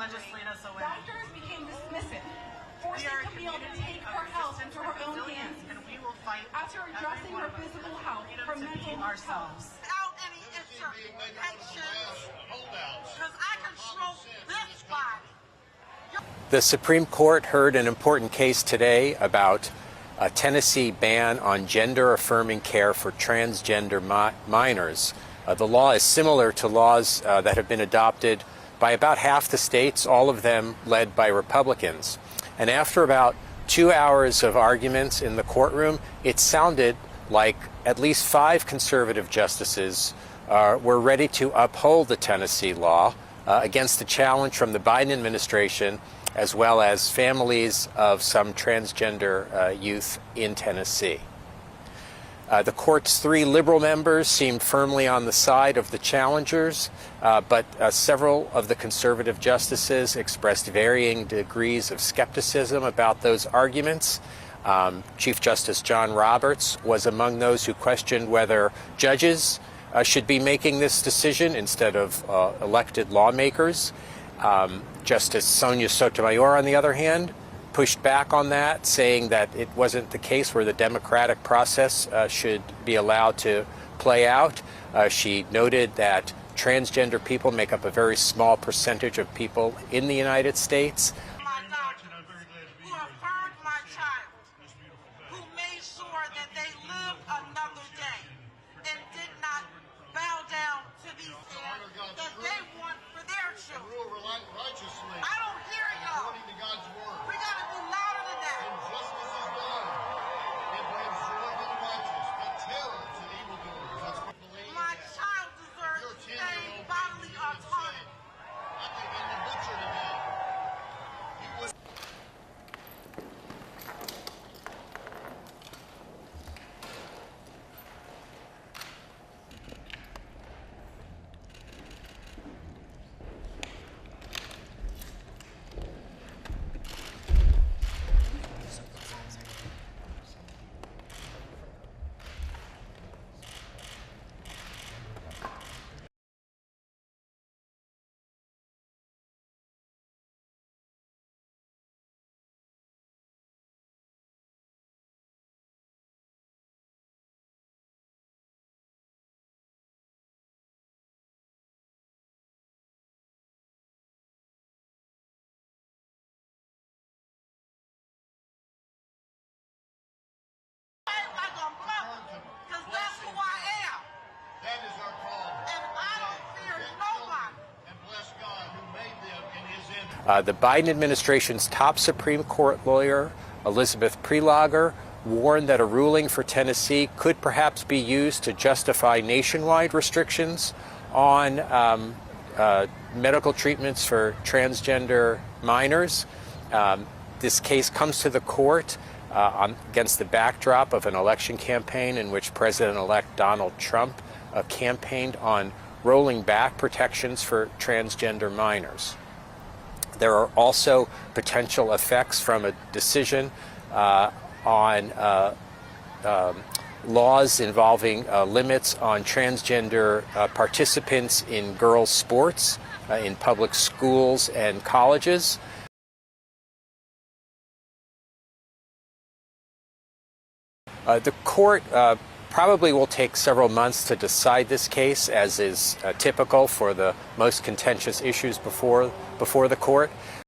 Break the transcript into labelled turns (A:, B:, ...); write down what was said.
A: legislate us away.
B: Doctors became dismissive, forcing Camille to take her health into her own hands
A: and we will fight
B: after addressing her physical health for mental health.
C: Without any interventions, because I control this body.
D: The Supreme Court heard an important case today about a Tennessee ban on gender-affirming care for transgender minors. The law is similar to laws that have been adopted by about half the states, all of them led by Republicans. And after about 2 hours of arguments in the courtroom, it sounded like at least 5 conservative justices were ready to uphold the Tennessee law against the challenge from the Biden administration, as well as families of some transgender youth in Tennessee. The court's 3 liberal members seemed firmly on the side of the challengers, but several of the conservative justices expressed varying degrees of skepticism about those arguments. Chief Justice John Roberts was among those who questioned whether judges should be making this decision instead of elected lawmakers. Justice Sonia Sotomayor, on the other hand, pushed back on that, saying that it wasn't the case where the democratic process should be allowed to play out. She noted that transgender people make up a very small percentage of people in the United States.
C: My doctor, who affirmed my child, who made sure that they lived another day and did not bow down to these things that they want for their children. I don't hear y'all. We got to be louder than that. My child deserves the same bodily autonomy. Like a mother, because that's who I am.
E: That is our call.
C: And I don't fear nobody.
E: And bless God who made them in his image.
D: The Biden administration's top Supreme Court lawyer, Elizabeth Prelogar, warned that a ruling for Tennessee could perhaps be used to justify nationwide restrictions on medical treatments for transgender minors. This case comes to the court against the backdrop of an election campaign in which President-elect Donald Trump campaigned on rolling back protections for transgender minors. There are also potential effects from a decision on laws involving limits on transgender participants in girls' sports in public schools and colleges. The court probably will take several months to decide this case, as is typical for the most contentious issues before the court.